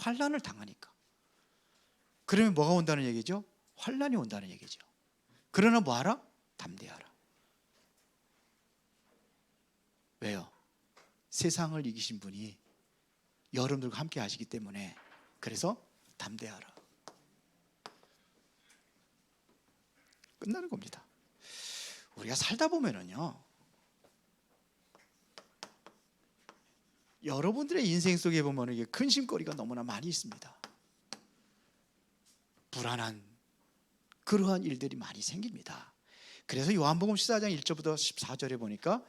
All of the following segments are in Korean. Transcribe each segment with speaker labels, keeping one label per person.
Speaker 1: 환난을 당하니까. 그러면 뭐가 온다는 얘기죠? 환난이 온다는 얘기죠. 그러나 뭐하라? 담대하라. 왜요? 세상을 이기신 분이 여러분들과 함께 하시기 때문에. 그래서 담대하라. 끝나는 겁니다. 우리가 살다 보면은요, 여러분들의 인생 속에 보면 이게 근심거리가 너무나 많이 있습니다. 불안한 그러한 일들이 많이 생깁니다. 그래서 요한복음 14장 1절부터 14절에 보니까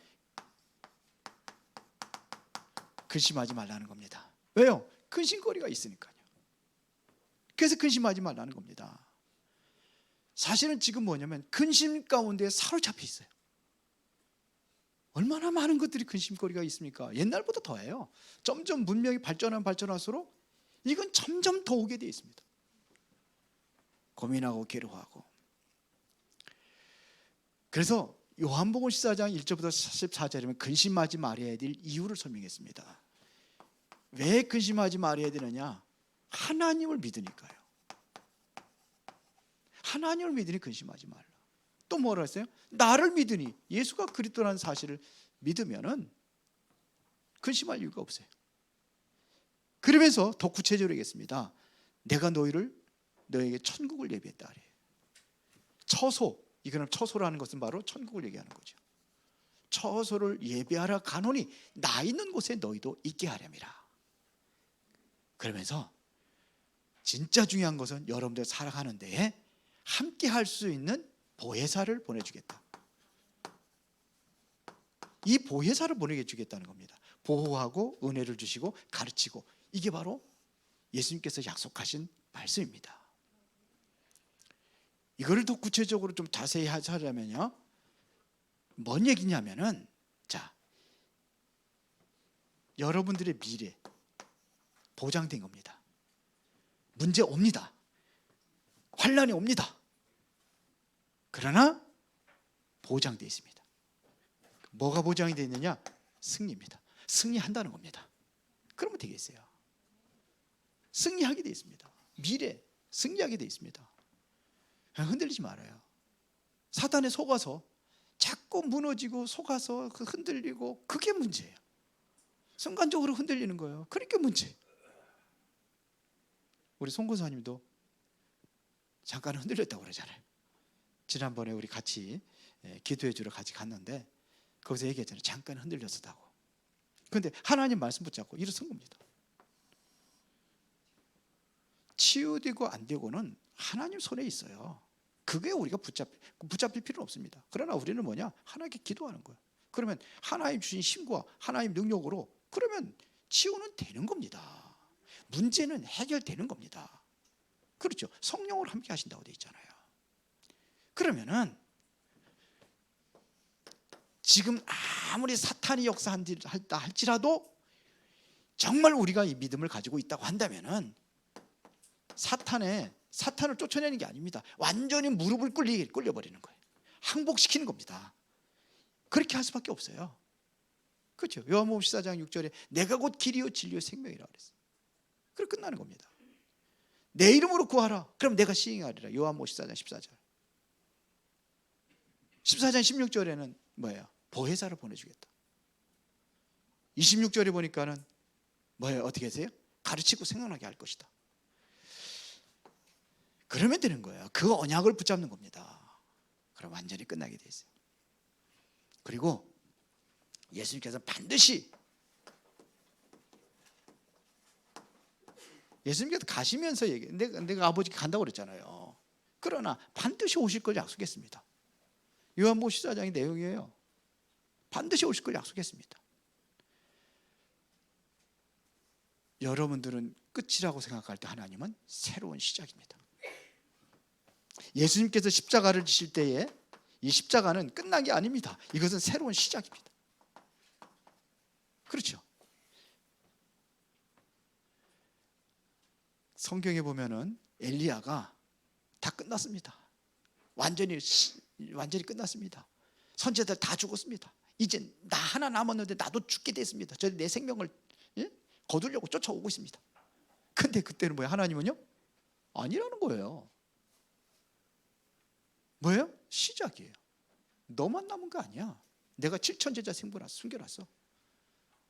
Speaker 1: 근심하지 말라는 겁니다. 왜요? 근심거리가 있으니까요. 그래서 근심하지 말라는 겁니다. 사실은 지금 뭐냐면 근심 가운데 사로잡혀 있어요. 얼마나 많은 것들이 근심거리가 있습니까? 옛날보다 더해요. 점점 문명이 발전할수록 이건 점점 더 오게 되어 있습니다. 고민하고 괴로워하고. 그래서 요한복음 14장 1절부터 14절이면 근심하지 말아야 될 이유를 설명했습니다. 왜 근심하지 말아야 되느냐? 하나님을 믿으니까요. 하나님을 믿으니 근심하지 말라. 또 뭐라 했어요? 나를 믿으니, 예수가 그리스도라는 사실을 믿으면은 근심할 이유가 없어요. 그러면서 더 구체적으로 얘기했습니다. 내가 너에게 천국을 예비했다. 처소, 이거는 처소라는 것은 바로 천국을 얘기하는 거죠. 처소를 예비하러 가노니 나 있는 곳에 너희도 있게 하렴이라. 그러면서 진짜 중요한 것은 여러분들 살아가는 데에 함께 할 수 있는 보혜사를 보내주겠다. 이 보혜사를 보내주겠다는 겁니다. 보호하고 은혜를 주시고 가르치고, 이게 바로 예수님께서 약속하신 말씀입니다. 이거를 더 구체적으로 좀 자세히 하자면요, 뭔 얘기냐면은, 자, 여러분들의 미래 보장된 겁니다. 문제 옵니다. 환난이 옵니다. 그러나 보장되어 있습니다. 뭐가 보장이 되어 있느냐? 승리입니다. 승리한다는 겁니다. 그러면 되겠어요. 승리하게 되어 있습니다. 미래 승리하게 되어 있습니다. 흔들리지 말아요. 사탄에 속아서 자꾸 무너지고 속아서 흔들리고, 그게 문제예요. 순간적으로 흔들리는 거예요. 그러니까 문제. 우리 송 권사님도 잠깐 흔들렸다고 그러잖아요. 지난번에 우리 같이 기도해 주러 같이 갔는데 거기서 얘기했잖아요. 잠깐 흔들렸었다고. 그런데 하나님 말씀 붙잡고 일어선 겁니다. 치유되고 안 되고는 하나님 손에 있어요. 그게 우리가 붙잡힐 필요는 없습니다. 그러나 우리는 뭐냐? 하나님께 기도하는 거예요. 그러면 하나님 주신 힘과 하나님 능력으로, 그러면 치유는 되는 겁니다. 문제는 해결되는 겁니다. 그렇죠? 성령으로 함께 하신다고 되어 있잖아요. 그러면은 지금 아무리 사탄이 역사한다 할지라도 정말 우리가 이 믿음을 가지고 있다고 한다면은 사탄을 쫓아내는 게 아닙니다. 완전히 무릎을 꿇려버리는 거예요. 항복시키는 겁니다. 그렇게 할 수밖에 없어요. 그렇죠? 요한복음 14장 6절에 내가 곧 길이요 진리요 생명이라 그랬어요. 그렇게 끝나는 겁니다. 내 이름으로 구하라. 그럼 내가 시행하리라. 요한복음 14장 14절. 14장 16절에는 뭐예요? 보혜사를 보내주겠다. 26절에 보니까는 뭐예요? 어떻게 하세요? 가르치고 생각나게 할 것이다. 그러면 되는 거예요. 그 언약을 붙잡는 겁니다. 그럼 완전히 끝나게 돼 있어요. 그리고 예수님께서 반드시, 예수님께서 가시면서 내가 아버지께 간다고 그랬잖아요. 그러나 반드시 오실 걸 약속했습니다. 요한복음 14장의 내용이에요. 반드시 오실 걸 약속했습니다. 여러분들은 끝이라고 생각할 때 하나님은 새로운 시작입니다. 예수님께서 십자가를 지실 때에 이 십자가는 끝난 게 아닙니다. 이것은 새로운 시작입니다. 그렇죠? 성경에 보면은 엘리야가 다 끝났습니다. 완전히 끝났습니다. 선지자들 다 죽었습니다. 이제 나 하나 남았는데 나도 죽게 됐습니다. 내 생명을 거두려고 쫓아오고 있습니다. 근데 그때는 뭐예요? 하나님은요? 아니라는 거예요. 뭐예요? 시작이에요. 너만 남은 거 아니야. 내가 7천 제자 숨겨놨어.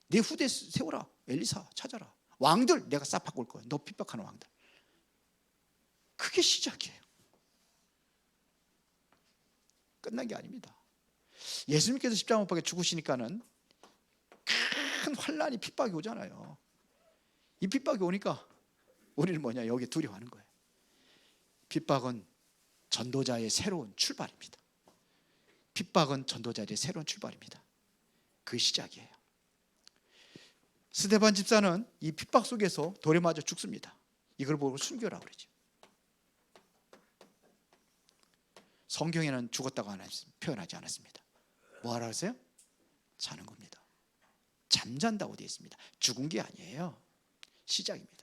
Speaker 1: 내 후대 세워라. 엘리사 찾아라. 왕들 내가 싹 바꿀 거야. 너 핍박하는 왕들. 그게 시작이에요. 끝난 게 아닙니다. 예수님께서 십자가 못 박혀 죽으시니까는 큰 환란이 핍박이 오잖아요. 이 핍박이 오니까 우리는 뭐냐? 여기 두려워하는 거예요. 핍박은 전도자의 새로운 출발입니다. 핍박은 전도자의 새로운 출발입니다. 그 시작이에요. 스데반 집사는 이 핍박 속에서 돌에 맞아 죽습니다. 이걸 보고 순교라고 그러죠. 성경에는 죽었다고 표현하지 않았습니다. 뭐하라 하세요? 자는 겁니다. 잠잔다고 되어 있습니다. 죽은 게 아니에요. 시작입니다.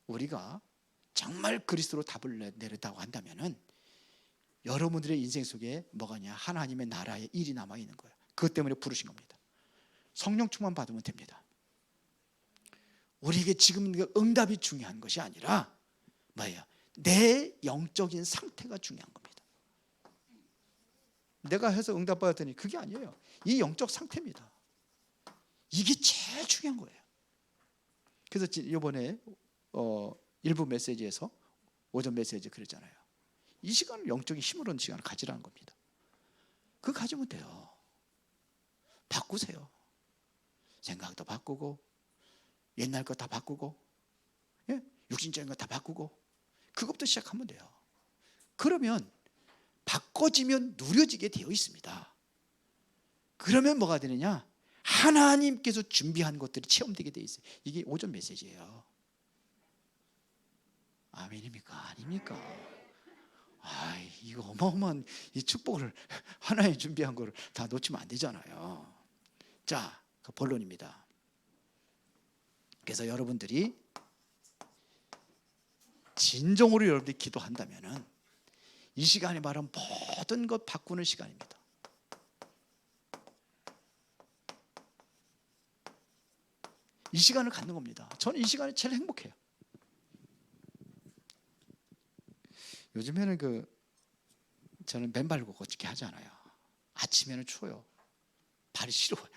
Speaker 1: 우리가 정말 그리스도로 답을 내렸다고 한다면은 여러분들의 인생 속에 뭐가냐? 하나님의 나라의 일이 남아 있는 거예요. 그것 때문에 부르신 겁니다. 성령 충만 받으면 됩니다. 우리에게 지금 응답이 중요한 것이 아니라 뭐예요? 내 영적인 상태가 중요한 겁니다. 내가 해서 응답 받았더니 그게 아니에요. 이 영적 상태입니다. 이게 제일 중요한 거예요. 그래서 이번에 일부 메시지에서 오전 메시지 그랬잖아요. 이 시간을 영적인 힘으로 얻는 시간을 가지라는 겁니다. 그거 가지면 돼요. 바꾸세요. 생각도 바꾸고 옛날 거 다 바꾸고 육신적인 거 다 바꾸고 그것부터 시작하면 돼요. 그러면 바꿔지면 누려지게 되어 있습니다. 그러면 뭐가 되느냐? 하나님께서 준비한 것들이 체험되게 되어 있어요. 이게 오전 메시지예요. 아멘입니까? 아닙니까? 이거 어마어마한 이 축복을 하나님 준비한 거를 다 놓치면 안 되잖아요. 자, 그 본론입니다. 그래서 여러분들이 진정으로 여러분들이 기도한다면은 이 시간에 말하는 모든 것 바꾸는 시간입니다. 이 시간을 갖는 겁니다. 저는 이 시간이 제일 행복해요. 요즘에는 저는 맨발 걷기 하잖아요. 아침에는 추워요. 발이 시려워요.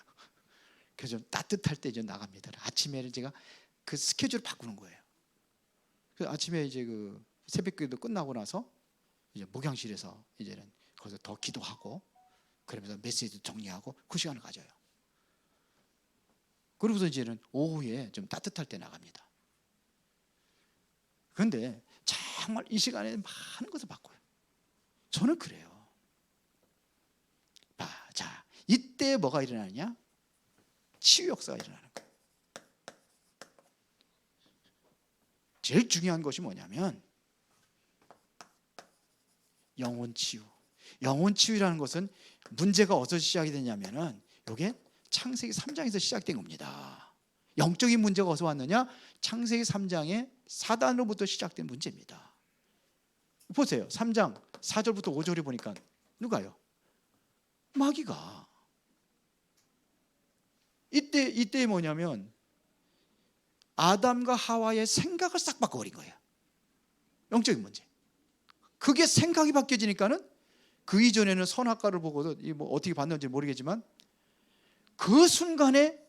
Speaker 1: 그래서 좀 따뜻할 때 이제 나갑니다. 아침에는 제가 그 스케줄을 바꾸는 거예요. 그 아침에 이제 그 새벽기도 끝나고 나서 이제 목양실에서 이제는 거기서 더 기도하고 그러면서 메시지 정리하고 그 시간을 가져요. 그러고서 이제는 오후에 좀 따뜻할 때 나갑니다. 그런데 정말 이 시간에 많은 것을 바꿔요. 저는 그래요. 자, 이때 뭐가 일어나느냐? 치유 역사가 일어나는 거예요. 제일 중요한 것이 뭐냐면 영혼 치유. 영혼 치유라는 것은 문제가 어디서 시작이 되냐면은 이게 창세기 3장에서 시작된 겁니다. 영적인 문제가 어디서 왔느냐? 창세기 3장의 사단으로부터 시작된 문제입니다. 보세요. 3장 4절부터 5절에 보니까 누가요? 마귀가. 이때 뭐냐면 아담과 하와의 생각을 싹 바꿔버린 거예요. 영적인 문제. 그게 생각이 바뀌어지니까는 그 이전에는 선악과를 보고도 뭐 어떻게 봤는지 모르겠지만 그 순간에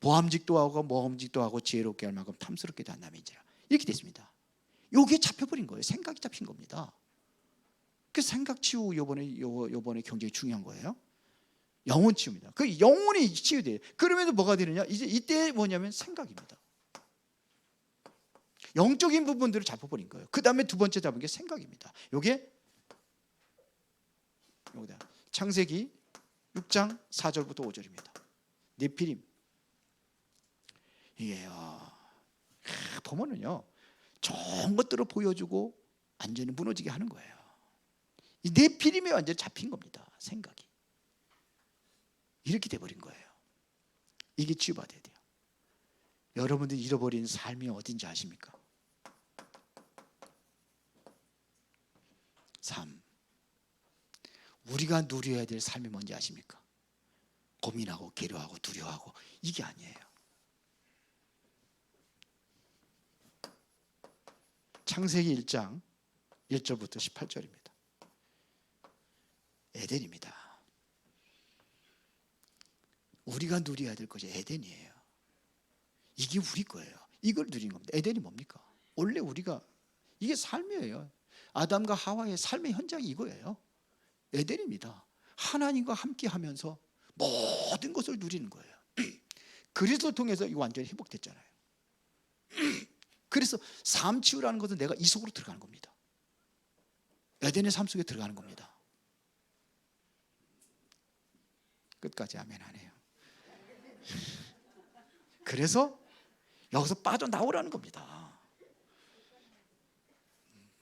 Speaker 1: 보암직도 하고 모험직도 하고 지혜롭게 할 만큼 탐스럽게 한다면 이제 이렇게 됐습니다. 여기에 잡혀버린 거예요. 생각이 잡힌 겁니다. 그 생각 치유 요번에 굉장히 중요한 거예요. 영혼 치유입니다. 그 영혼이 치유돼요. 그러면 뭐가 되느냐? 이제 이때 뭐냐면 생각입니다. 영적인 부분들을 잡아버린 거예요. 그 다음에 두 번째 잡은 게 생각입니다. 요게 여기다 창세기 6장 4절부터 5절입니다. 네피림. 이게요. 보면은요. 좋은 것들을 보여주고 완전히 무너지게 하는 거예요. 이 네피림에 완전히 잡힌 겁니다. 생각이. 이렇게 돼버린 거예요. 이게 치유받아야 돼요. 여러분들이 잃어버린 삶이 어딘지 아십니까? 3. 우리가 누려야 될 삶이 뭔지 아십니까? 고민하고 괴로워하고 두려워하고 이게 아니에요. 창세기 1장 1절부터 18절입니다. 에덴입니다. 우리가 누려야 될 것이 에덴이에요. 이게 우리 거예요. 이걸 누리는 겁니다. 에덴이 뭡니까? 원래 우리가 이게 삶이에요. 아담과 하와의 삶의 현장이 이거예요. 에덴입니다. 하나님과 함께 하면서 모든 것을 누리는 거예요. 그리스도를 통해서 이거 완전히 회복됐잖아요. 그래서 삶 치유라는 것은 내가 이 속으로 들어가는 겁니다. 에덴의 삶 속에 들어가는 겁니다. 끝까지 아멘 하네요. 그래서 여기서 빠져나오라는 겁니다.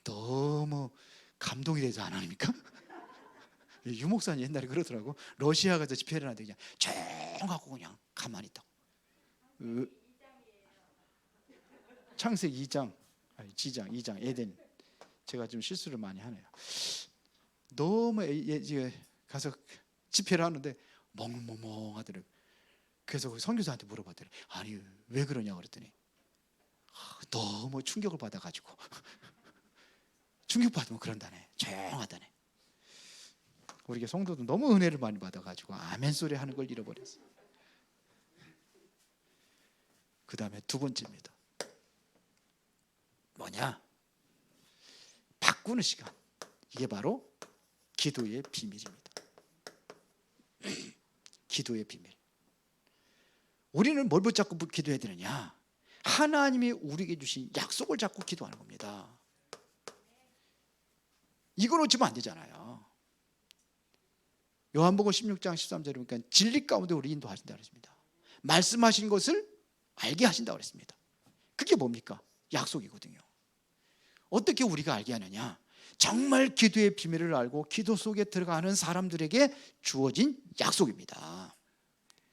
Speaker 1: 너무 감동이 되지 않습니까? 유목사님 옛날에 그러더라고. 러시아 가서 집회를 하는데 그냥 조용하고 그냥 가만히 있다고. 창세기 2장 에덴. 제가 좀 실수를 많이 하네요. 너무 가서 집회를 하는데 멍멍멍하더라고요. 그래서 선교사한테 물어봤더니 아니 왜 그러냐고 그랬더니 너무 충격을 받아가지고 충격받으면 그런다네. 조용하다네. 우리 성도도 너무 은혜를 많이 받아가지고 아멘 소리 하는 걸 잃어버렸어요. 그 다음에 두 번째입니다. 뭐냐? 바꾸는 시간. 이게 바로 기도의 비밀입니다. 기도의 비밀. 우리는 뭘 붙잡고 기도해야 되느냐? 하나님이 우리에게 주신 약속을 잡고 기도하는 겁니다. 이걸 놓치면 안 되잖아요. 요한복음 16장 13절에 보니까 진리 가운데 우리 인도하신다고 했습니다. 말씀하신 것을 알게 하신다고 했습니다. 그게 뭡니까? 약속이거든요. 어떻게 우리가 알게 하느냐? 정말 기도의 비밀을 알고 기도 속에 들어가는 사람들에게 주어진 약속입니다.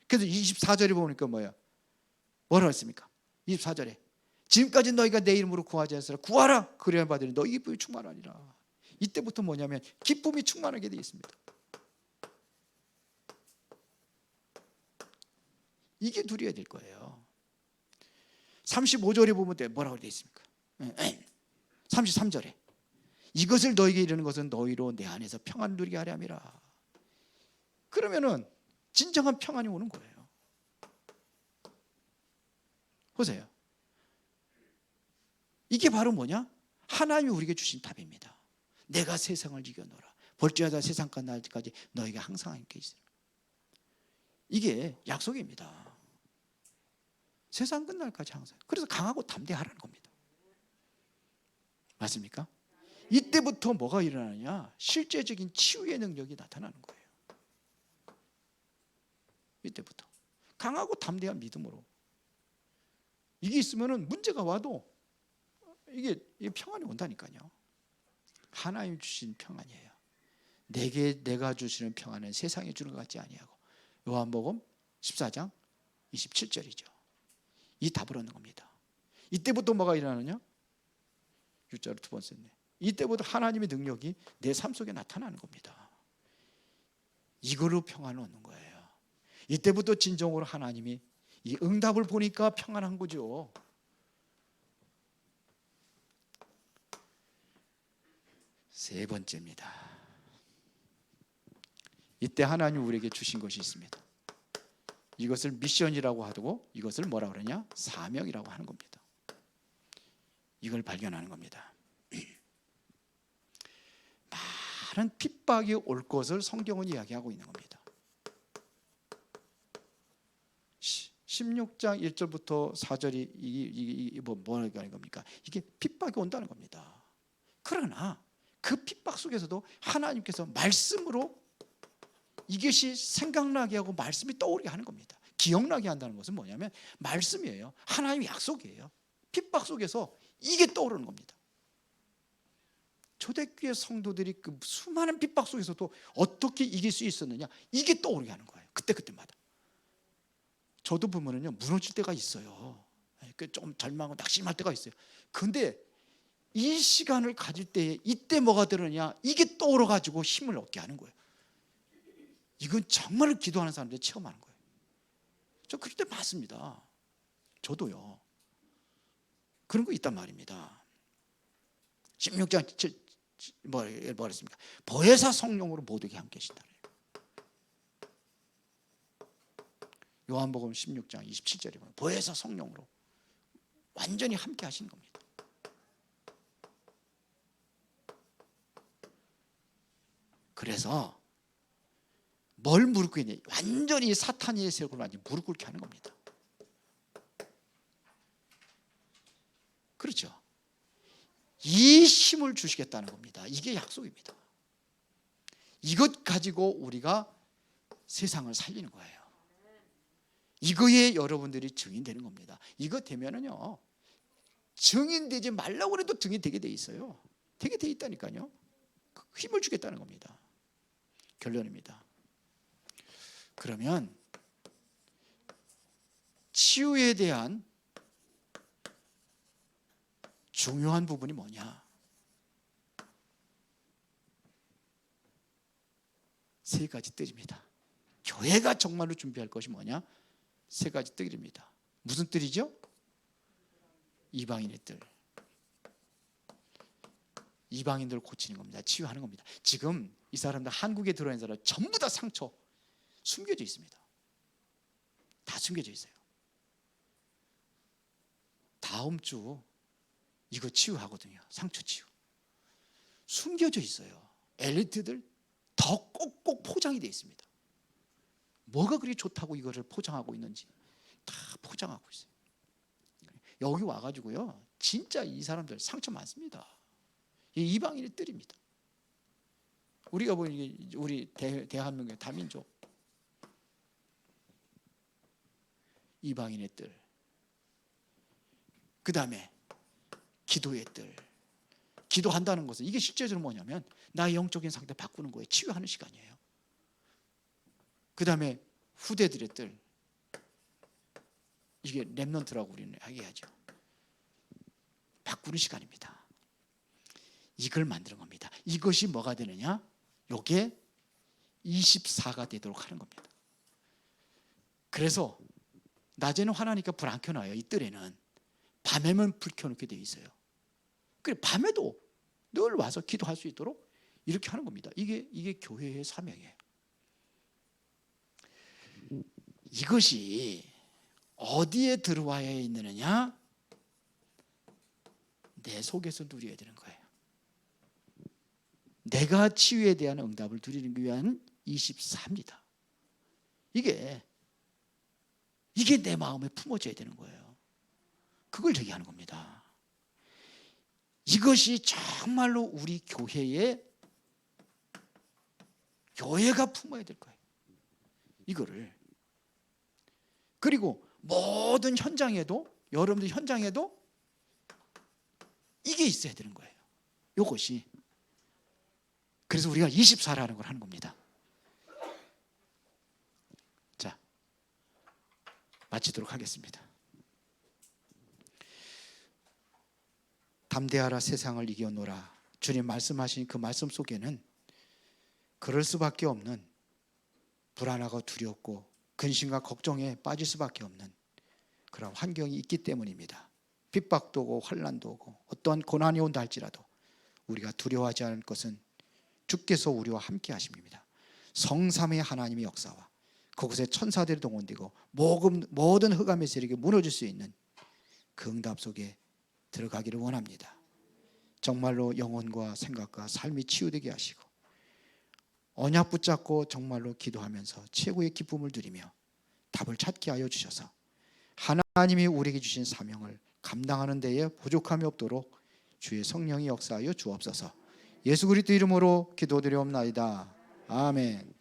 Speaker 1: 그래서 24절에 보니까 뭐라고 했습니까? 24절에 지금까지 너희가 내 이름으로 구하지 않았으나 구하라 그래야 받으니 너희 기쁨이 충만하리라. 이때부터 뭐냐면 기쁨이 충만하게 되어 있습니다. 이게 누려야 될 거예요. 35절에 보면 뭐라고 되어 있습니까? 33절에 이것을 너희에게 이르는 것은 너희로 내 안에서 평안을 누리게 하려 함이라. 그러면은 진정한 평안이 오는 거예요. 보세요. 이게 바로 뭐냐? 하나님이 우리에게 주신 답입니다. 내가 세상을 이겨노라. 볼지어다 세상과 날까지 너희가 항상 함께 있으라. 이게 약속입니다. 세상 끝날까지 항상. 그래서 강하고 담대하라는 겁니다. 맞습니까? 이때부터 뭐가 일어나느냐? 실제적인 치유의 능력이 나타나는 거예요. 이때부터 강하고 담대한 믿음으로. 이게 있으면은 문제가 와도 이게 평안이 온다니까요. 하나님 주신 평안이에요. 내가 주시는 평안은 세상에 주는 것 같지 아니하고. 요한복음 14장 27절이죠. 이 답을 얻는 겁니다. 이때부터 뭐가 일어나느냐? 6절을 두 번 썼네. 이때부터 하나님의 능력이 내 삶 속에 나타나는 겁니다. 이걸로 평안을 얻는 거예요. 이때부터 진정으로 하나님이 이 응답을 보니까 평안한 거죠. 세 번째입니다. 이때 하나님 우리에게 주신 것이 있습니다. 이것을 미션이라고 하고 이것을 뭐라 그러냐? 사명이라고 하는 겁니다. 이걸 발견하는 겁니다. 많은 핍박이 올 것을 성경은 이야기하고 있는 겁니다. 16장 1절부터 4절이 이게 뭐라고 하는 겁니까? 이게 핍박이 온다는 겁니다. 그러나 그 핍박 속에서도 하나님께서 말씀으로 이것이 생각나게 하고 말씀이 떠오르게 하는 겁니다. 기억나게 한다는 것은 뭐냐면 말씀이에요. 하나님의 약속이에요. 핍박 속에서 이게 떠오르는 겁니다. 초대교회 성도들이 그 수많은 핍박 속에서도 어떻게 이길 수 있었느냐, 이게 떠오르게 하는 거예요. 그때마다. 저도 보면은요, 무너질 때가 있어요. 좀 절망하고 낙심할 때가 있어요. 근데 이 시간을 가질 때에 이때 뭐가 들으냐, 이게 떠오르 가지고 힘을 얻게 하는 거예요. 이건 정말 기도하는 사람들이 체험하는 거예요. 저 그럴 때 많습니다. 저도요. 그런 거 있단 말입니다. 16장 뭐랬습니까? 보혜사 성령으로 모두에게 함께 하신다. 요한복음 16장 27절에 보면 보혜사 성령으로 완전히 함께 하신 겁니다. 그래서 뭘 무릎 꿇냐? 완전히 사탄의 세력을 완전히 무릎 꿇게 하는 겁니다. 그렇죠? 이 힘을 주시겠다는 겁니다. 이게 약속입니다. 이것 가지고 우리가 세상을 살리는 거예요. 이거에 여러분들이 증인되는 겁니다. 이거 되면은요, 증인되지 말라고 해도 증인되게 돼 있어요. 되게 돼 있다니까요. 힘을 주겠다는 겁니다. 결론입니다. 그러면 치유에 대한 중요한 부분이 뭐냐? 세 가지 뜰입니다. 교회가 정말로 준비할 것이 뭐냐? 세 가지 뜰입니다. 무슨 뜰이죠? 이방인의 뜰. 이방인들을 고치는 겁니다. 치유하는 겁니다. 지금 이 사람들, 한국에 들어온 사람 전부 다 상처 숨겨져 있습니다. 다 숨겨져 있어요. 다음 주 이거 치유하거든요. 상처 치유. 숨겨져 있어요. 엘리트들 더 꼭꼭 포장이 되어 있습니다. 뭐가 그리 좋다고 이거를 포장하고 있는지 다 포장하고 있어요. 여기 와가지고요, 진짜 이 사람들 상처 많습니다. 이방인의 뜰입니다. 우리가 보니 우리 대한민국의 다민족, 이방인의 뜰, 그 다음에 기도의 뜰. 기도한다는 것은 이게 실제적으로 뭐냐면 나의 영적인 상태 바꾸는 거예요. 치유하는 시간이에요. 그 다음에 후대들의 뜰, 이게 렘넌트라고 우리는 얘기하죠. 바꾸는 시간입니다. 이걸 만드는 겁니다. 이것이 뭐가 되느냐? 요게 24가 되도록 하는 겁니다. 그래서 낮에는 화나니까 불 안 켜놔요. 이 뜰에는. 밤에만 불 켜놓게 되어 있어요. 그래, 밤에도 늘 와서 기도할 수 있도록 이렇게 하는 겁니다. 이게 교회의 사명이에요. 이것이 어디에 들어와야 있느냐? 내 속에서 누려야 되는 거예요. 내가 치유에 대한 응답을 누리기 위한 24입니다. 이게 내 마음에 품어져야 되는 거예요. 그걸 얘기하는 겁니다. 이것이 정말로 우리 교회가 품어야 될 거예요. 이거를. 그리고 모든 현장에도, 여러분들 현장에도 이게 있어야 되는 거예요. 이것이. 그래서 우리가 24라는 걸 하는 겁니다. 자, 마치도록 하겠습니다. 담대하라, 세상을 이겨노라. 주님 말씀하신 그 말씀 속에는 그럴 수밖에 없는, 불안하고 두렵고 근심과 걱정에 빠질 수밖에 없는 그런 환경이 있기 때문입니다. 핍박도 오고 환난도 오고 어떠한 고난이 온다 할지라도 우리가 두려워하지 않을 것은 주께서 우리와 함께 하십니다. 성삼의 하나님의 역사와 그곳에 천사들이 동원되고 모든 흑암의 세력이 무너질 수 있는 그 응답 속에 들어가기를 원합니다. 정말로 영혼과 생각과 삶이 치유되게 하시고 언약 붙잡고 정말로 기도하면서 최고의 기쁨을 누리며 답을 찾게 하여 주셔서 하나님이 우리에게 주신 사명을 감당하는 데에 부족함이 없도록 주의 성령이 역사하여 주옵소서. 예수 그리스도 이름으로 기도드리옵나이다. 아멘.